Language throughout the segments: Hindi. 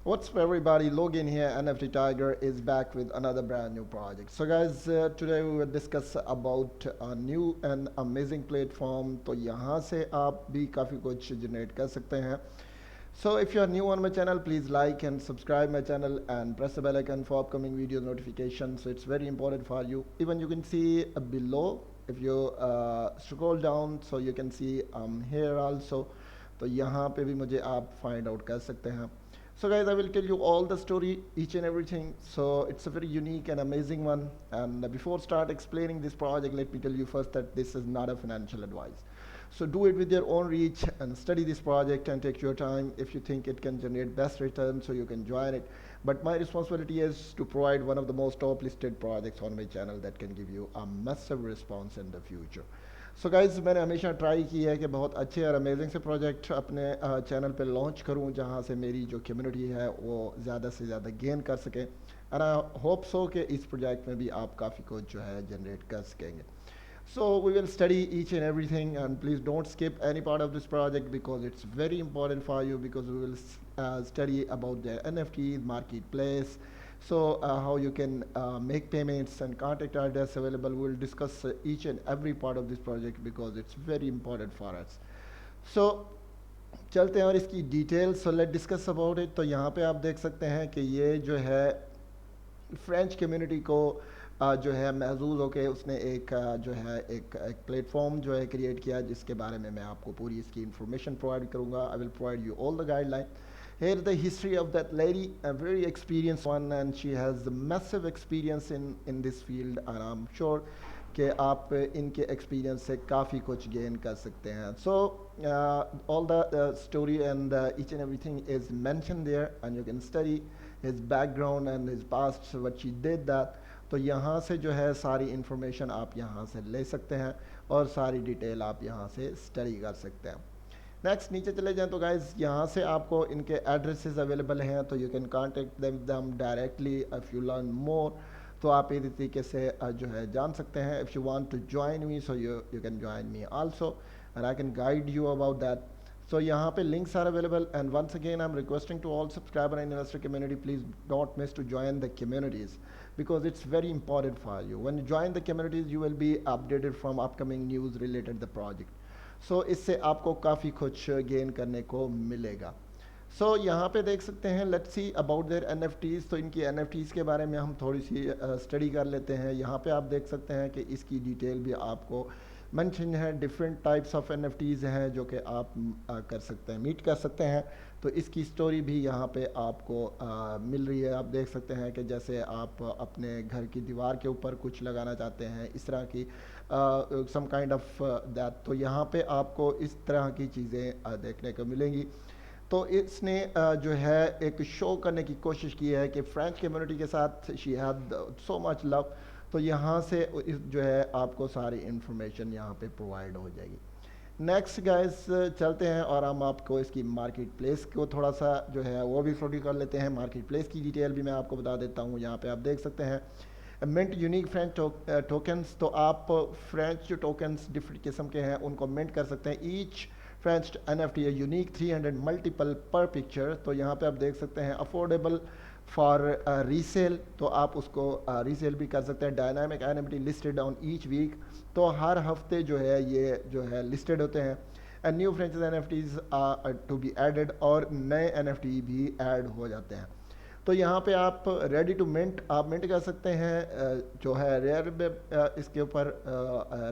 What's up everybody, Logan here, NFT Tiger is back with another brand new project. So guys, today we will discuss about a new and amazing platform. तो यहाँ से आप भी काफ़ी कुछ generate कर सकते हैं. So if you are new on my channel, please like and subscribe my channel and press the bell icon for upcoming video notifications. So it's very important for you. Even you can see below, if you scroll down, so you can see here also. तो यहाँ पे भी मुझे आप find out कर सकते हैं. So guys, I will tell you all the story, each and everything. So it's a very unique and amazing one. And before start explaining this project, let me tell you first that this is not a financial advice. So do it with your own reach and study this project and take your time. If you think it can generate best return, so you can join it. But my responsibility is to provide one of the most top listed projects on my channel that can give you a massive response in the future. So guys मैंने हमेशा ट्राई की है कि बहुत अच्छे और अमेजिंग से प्रोजेक्ट अपने चैनल पे लॉन्च करूं जहां से मेरी जो कम्युनिटी है वो ज़्यादा से ज़्यादा गेन कर सके एंड आई होप सो कि इस प्रोजेक्ट में भी आप काफ़ी कुछ जो है जनरेट कर सकेंगे. So we will study each and everything, and please don't skip any part of this project because it's very important for you, because we will study about the NFTs marketplace. So how you can make payments and contact address available. We'll discuss each and every part of this project because it's very important for us. So चलते हैं और इसकी detail. So let discuss about it. तो यहाँ पे आप देख सकते हैं कि ये जो है फ्रेंच कम्युनिटी को जो है महजूज होके उसने एक जो है एक प्लेटफॉर्म जो है क्रिएट किया, जिसके बारे में मैं आपको पूरी इसकी इन्फॉर्मेशन प्रोवाइड करूँगा. आई will provide you all the guideline. Here the history of that lady, a very experienced one, and she has a massive experience in this field, and I'm sure कि आप इनके एक्सपीरियंस से काफ़ी कुछ गेन कर सकते हैं. So all the story and each and everything is mentioned there, and you can study his background and his past, what she did that. तो यहाँ से जो है सारी इन्फॉर्मेशन आप यहाँ से ले सकते हैं और सारी डिटेल आप यहाँ से स्टडी कर सकते हैं. नेक्स्ट नीचे चले जाएं तो गाइज यहाँ से आपको इनके एड्रेसेस अवेलेबल हैं, तो you can contact them directly if you learn more. तो आप इस तरीके से जो है जान सकते हैं. If you want to join me, so you can join me also and I can guide you about that. So यहाँ पे links are available, and once again I'm requesting to all subscriber and investor community, please don't miss to join the communities because it's very important for you. When you join the communities, you will be updated from upcoming news related the project. So इससे आपको काफ़ी कुछ गेन करने को मिलेगा. So यहाँ पे देख सकते हैं, let's see about their NFTs. तो इनकी NFTs के बारे में हम थोड़ी सी स्टडी कर लेते हैं. यहाँ पे आप देख सकते हैं कि इसकी डिटेल भी आपको मेंशन है. डिफरेंट टाइप्स ऑफ NFTs हैं जो कि आप कर सकते हैं, मीट कर सकते हैं. तो इसकी स्टोरी भी यहाँ पे आपको मिल रही है. आप देख सकते हैं कि जैसे आप अपने घर की दीवार के ऊपर कुछ लगाना चाहते हैं, इस तरह की सम काइंड ऑफ दैट. तो यहाँ पे आपको इस तरह की चीज़ें देखने को मिलेंगी. तो इसने जो है एक शो करने की कोशिश की है कि फ्रेंच कम्युनिटी के साथ she had so much love. तो यहाँ से जो है आपको सारी इन्फॉर्मेशन यहाँ पे प्रोवाइड हो जाएगी. नेक्स्ट गाइस चलते हैं और हम आपको इसकी मार्केट प्लेस को थोड़ा सा जो है वो भी स्टडी कर लेते हैं. मार्केट प्लेस की डिटेल भी मैं आपको बता देता हूँ. यहाँ पे आप देख सकते हैं मिंट यूनिक फ्रेंच टोकन्स. तो आप फ्रेंच जो टोकन्स डिफरेंट किस्म के हैं उनको मिंट कर सकते हैं. ईच फ्रेंच NFT है यूनिक 300 मल्टीपल पर पिक्चर. तो यहाँ पे आप देख सकते हैं अफोर्डेबल फॉर रीसेल. तो आप उसको रीसेल भी कर सकते हैं. Dynamic NFT listed on each week. तो हर हफ्ते जो है ये जो है लिस्टेड होते हैं. And new French NFTs to be added, और नए NFT भी ऐड हो जाते हैं. तो यहाँ पे आप रेडी टू मिंट आप मिंट कर सकते हैं. जो है रेयर इसके ऊपर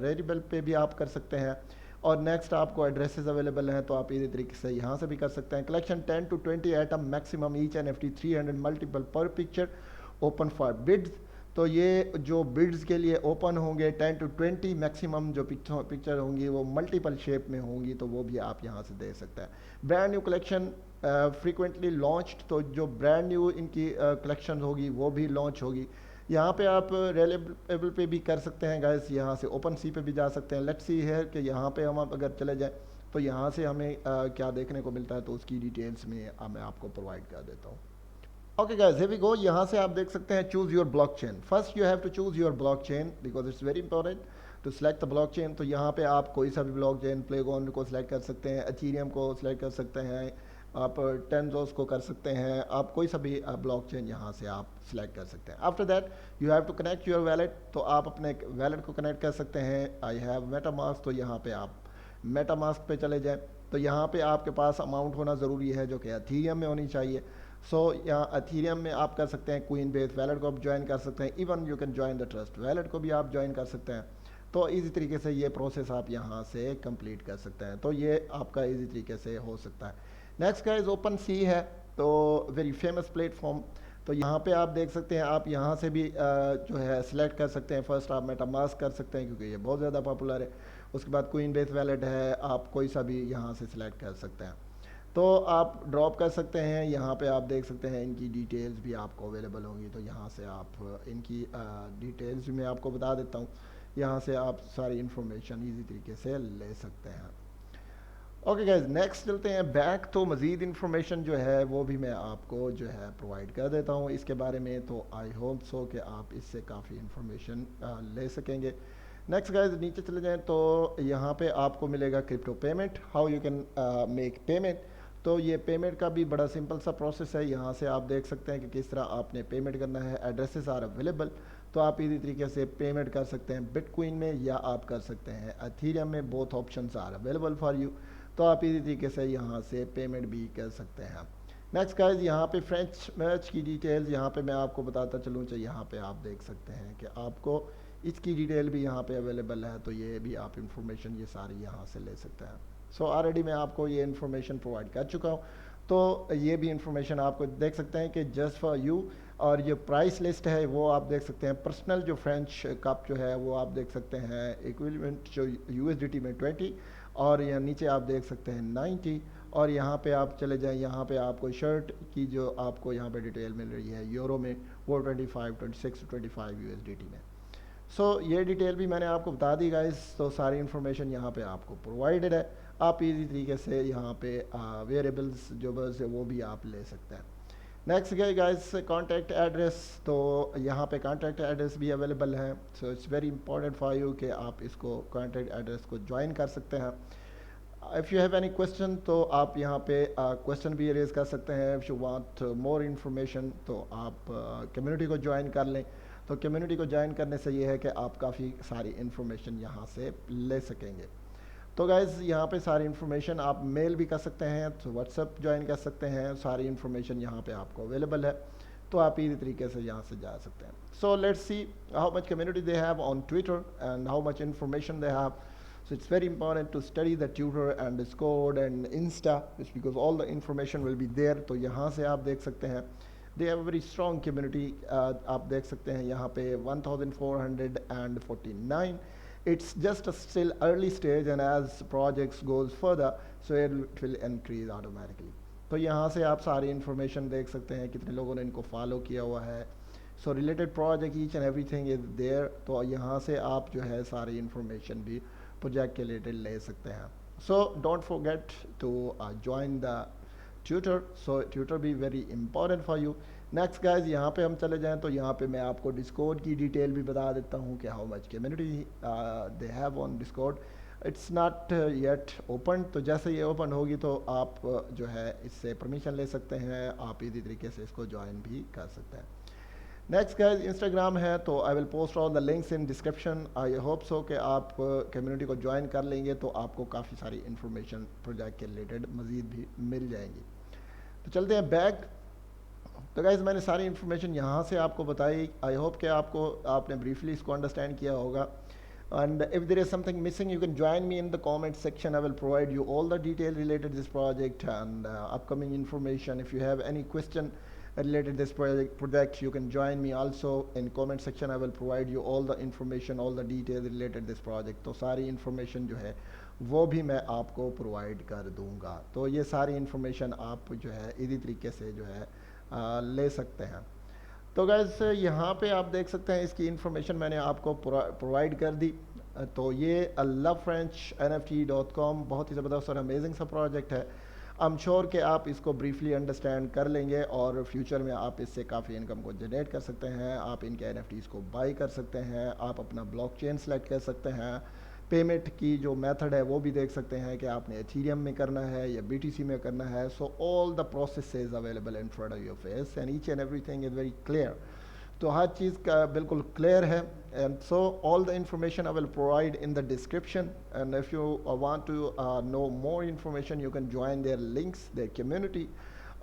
रेरिबल पे भी आप कर सकते हैं. और नेक्स्ट आपको एड्रेसेस अवेलेबल हैं, तो आप इसी तरीके से यहाँ से भी कर सकते हैं. Collection 10 to 20 item maximum. Each NFT 300 multiple पर पिक्चर. Open for bids. तो ये जो बिड्स के लिए ओपन होंगे 10 to 20 मैक्सिमम जो पिक्चर होंगी वो मल्टीपल शेप में होंगी, तो वो भी आप यहाँ से दे सकते हैं. Brand new collection frequently launched. तो जो ब्रांड न्यू इनकी कलेक्शन होगी वो भी लॉन्च होगी. यहाँ पे आप रेलेबल पे भी कर सकते हैं गाइस. यहाँ से OpenSea पे भी जा सकते हैं. लेट्स सी है कि यहाँ पे हम अगर चले जाएं तो यहाँ से हमें क्या देखने को मिलता है, तो उसकी डिटेल्स में मैं आपको प्रोवाइड कर देता हूँ. Okay guys, here we go. यहाँ से आप देख सकते हैं choose your blockchain. First you have to choose your blockchain because it's very important to select the blockchain. तो यहाँ पे आप कोई सा भी ब्लॉकचेन, प्लेगॉन को सिलेक्ट कर सकते हैं, एथेरियम को सिलेक्ट कर सकते हैं, आप टेंजोस को कर सकते हैं, आप कोई सा भी ब्लॉकचेन यहाँ से आप सिलेक्ट कर सकते हैं। After that you have to connect your wallet, तो आप अपने वैलेट को कनेक्ट कर सकते हैं। आई हैव मेटामास्क, तो यहाँ पे आप मेटामास्क पे चले जाएं। तो यहाँ पे आपके पास अमाउंट होना ज़रूरी है जो कि एथीरियम में होनी चाहिए। सो यहाँ एथीरियम में आप कर सकते हैं क्वीन बेस वैलेट को आप ज्वाइन कर सकते हैं, even you can join the trust wallet को भी आप ज्वाइन कर सकते हैं। तो इसी तरीके से ये प्रोसेस आप यहाँ से कंप्लीट कर सकते हैं। तो ये आपका इजी तरीके से हो सकता है। नेक्स्ट गाइस ओपन सी है, तो वेरी फेमस प्लेटफॉर्म। तो यहाँ पे आप देख सकते हैं, आप यहाँ से भी जो है सिलेक्ट कर सकते हैं। फर्स्ट आप मेटामास्क कर सकते हैं क्योंकि ये बहुत ज़्यादा पॉपुलर है। उसके बाद क्वीन बेस वैलेट है, आप कोई सा भी यहाँ से सिलेक्ट कर सकते हैं। तो आप ड्रॉप कर सकते हैं। यहाँ पे आप देख सकते हैं इनकी डिटेल्स भी आपको अवेलेबल होंगी, तो यहाँ से आप इनकी डिटेल्स भी मैं आपको बता देता हूँ। यहाँ से आप सारी इन्फॉर्मेशन ईजी तरीके से ले सकते हैं। ओके गाइज, नेक्स्ट चलते हैं बैक। तो मज़ीद इन्फॉर्मेशन जो है वो भी मैं आपको जो है प्रोवाइड कर देता हूँ इसके बारे में। तो आई होप सो कि आप इससे काफ़ी इन्फॉर्मेशन ले सकेंगे। नेक्स्ट गाइज नीचे चले जाएं तो यहाँ पे आपको मिलेगा crypto payment, how you can make payment. तो ये पेमेंट का भी बड़ा सिंपल सा प्रोसेस है। यहाँ से आप देख सकते हैं कि किस तरह आपने पेमेंट करना है। एड्रेसेस आर अवेलेबल, तो आप इसी तरीके से पेमेंट कर सकते हैं बिटकॉइन में या आप कर सकते हैं एथीरियम में। Both options are available for you, तो आप इसी तरीके से यहाँ से पेमेंट भी कर सकते हैं। नेक्स्ट गाइज यहाँ पे फ्रेंच मैच की डिटेल्स यहाँ पे मैं आपको बताता चलूँ। तो यहाँ पे आप देख सकते हैं कि आपको इसकी डिटेल भी यहाँ पे अवेलेबल है, तो ये भी आप इंफॉर्मेशन ये सारी यहाँ से ले सकते हैं। सो ऑलरेडी मैं आपको ये इन्फॉर्मेशन प्रोवाइड कर चुका हूँ, तो ये भी इंफॉर्मेशन आपको देख सकते हैं कि जस्ट फॉर यू। और ये प्राइस लिस्ट है वो आप देख सकते हैं। पर्सनल जो फ्रेंच कप जो है वो आप देख सकते हैं इक्विवेलेंट जो यूएसडीटी में 20, और यहाँ नीचे आप देख सकते हैं 90। और यहाँ पे आप चले जाएं, यहाँ पे आपको शर्ट की जो आपको यहाँ पे डिटेल मिल रही है यूरो में, वो 25, 26, 25 यूएसडीटी में। सो ये डिटेल भी मैंने आपको बता दी गाइस। तो सारी इन्फॉर्मेशन यहाँ पे आपको प्रोवाइडेड है। आप इजी तरीके से यहाँ पे वेरिएबल्स जो बस है वो भी आप ले सकते हैं। नेक्स्ट गए गाइस कॉन्टैक्ट एड्रेस, तो यहाँ पे कॉन्टैक्ट एड्रेस भी अवेलेबल है। So it's very important for you कि आप इसको कॉन्टैक्ट एड्रेस को ज्वाइन कर सकते हैं। If you have any question तो आप यहाँ पे क्वेश्चन भी रेज कर सकते हैं। If you want more information तो आप कम्युनिटी को ज्वाइन कर लें। तो कम्युनिटी को ज्वाइन करने से ये है कि आप काफ़ी सारी इन्फॉर्मेशन यहाँ से ले सकेंगे। तो गाइज़ यहाँ पे सारी इन्फॉर्मेशन आप मेल भी कर सकते हैं, तो व्हाट्सएप ज्वाइन कर सकते हैं। सारी इन्फॉर्मेशन यहाँ पे आपको अवेलेबल है, तो आप इसी तरीके से यहाँ से जा सकते हैं। So let's see how much community they have on Twitter and how much information they have. So it's very important to study the Twitter and Discord and Insta, it's because all the information will be there. तो यहाँ से आप देख सकते हैं they have a very strong community। आप देख सकते हैं यहाँ पे 1449। It's just a still early stage and as projects goes further, so it will increase automatically। तो यहाँ से आप सारी information देख सकते हैं कितने लोगों ने इनको फॉलो किया हुआ है। So related project each and everything is there। तो यहाँ से आप जो है सारी information भी प्रोजेक्ट के रिलेटेड ले सकते हैं। So don't forget to join the tutor. So tutor भी very important for you. Next guys यहाँ पे हम चले जाएं तो यहाँ पे मैं आपको डिस्कॉर्ड की डिटेल भी बता देता हूँ कि how much community they have on Discord. It's not yet open, तो जैसे ये ओपन होगी तो आप जो है इससे परमिशन ले सकते हैं। आप इसी तरीके से इसको ज्वाइन भी कर सकते हैं। नेक्स्ट गाइज इंस्टाग्राम है, तो आई will post all the links in description. I hope so कि आप कम्युनिटी को ज्वाइन कर लेंगे तो आपको काफ़ी सारी इन्फॉर्मेशन प्रोजेक्ट के रिलेटेड मज़ीद भी मिल जाएंगी। तो चलते हैं बैक। तो गाइज मैंने सारी इन्फॉर्मेशन यहाँ से आपको बताई। आई होप कि आपने ब्रीफली इसको अंडरस्टैंड किया होगा। And if there is something missing, you can join me in the comment section. I will provide you all the detail related to this project and upcoming information. If you have any question related to this project, you can join me also in comment section. I will provide you all the information, all the details related to this project. तो सारी information जो है वो भी मैं आपको provide कर दूँगा। तो ये सारी information आप जो है इसी तरीके से जो है ले सकते हैं। तो गैस यहाँ पे आप देख सकते हैं इसकी इन्फॉर्मेशन मैंने आपको प्रोवाइड कर दी। तो ये lovefrench.nft.com बहुत ही ज़बरदस्त और अमेजिंग सा प्रोजेक्ट है। आई एम श्योर कि आप इसको ब्रीफली अंडरस्टैंड कर लेंगे और फ्यूचर में आप इससे काफ़ी इनकम को जनरेट कर सकते हैं। आप इनके NFTs को बाई कर सकते हैं, आप अपना ब्लॉकचेन सेलेक्ट कर सकते हैं, पेमेंट की जो मेथड है वो भी देख सकते हैं कि आपने एथीरियम में करना है या बीटीसी में करना है. So all the process is available in front of your face and each and everything is very clear. तो हर चीज़ का बिल्कुल क्लियर है. And so all the information I will provide in the description. And if you want to know more information you can join their links, their community,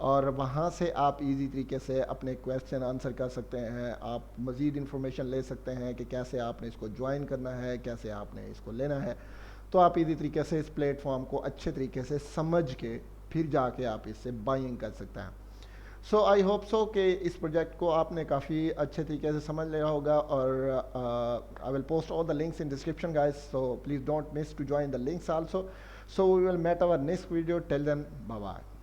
और वहाँ से आप इजी तरीके से अपने क्वेश्चन आंसर कर सकते हैं. आप मज़ीद इन्फॉर्मेशन ले सकते हैं कि कैसे आपने इसको ज्वाइन करना है, कैसे आपने इसको लेना है. तो आप इजी तरीके से इस प्लेटफॉर्म को अच्छे तरीके से समझ के फिर जाके आप इससे बाइंग कर सकते हैं. सो आई होप सो कि इस प्रोजेक्ट को आपने काफ़ी अच्छे तरीके से समझ लिया होगा. और I will post all the links in description guys, so please don't miss to join the links also. So we will met our next video. Till then, bye bye.